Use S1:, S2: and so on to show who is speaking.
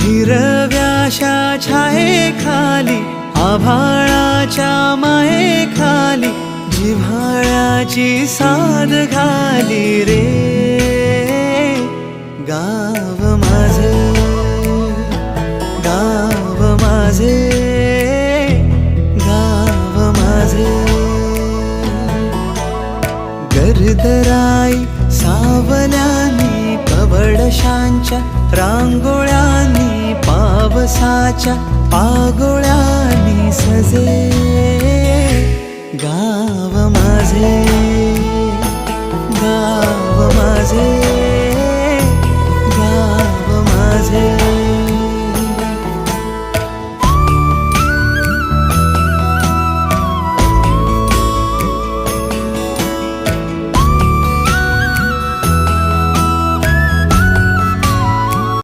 S1: हिरव्याशा छायेखाली आभाळाच्या मायेखाली जिव्हाळ्याची साद घाली रे गाव माझे, गाव माझे, गाव माझे. गर्दराई सावल्यानी कवडशांच्या रांगोळ्यांनी पावसाच्या पागोळ्यांनी सजे गाव माझे.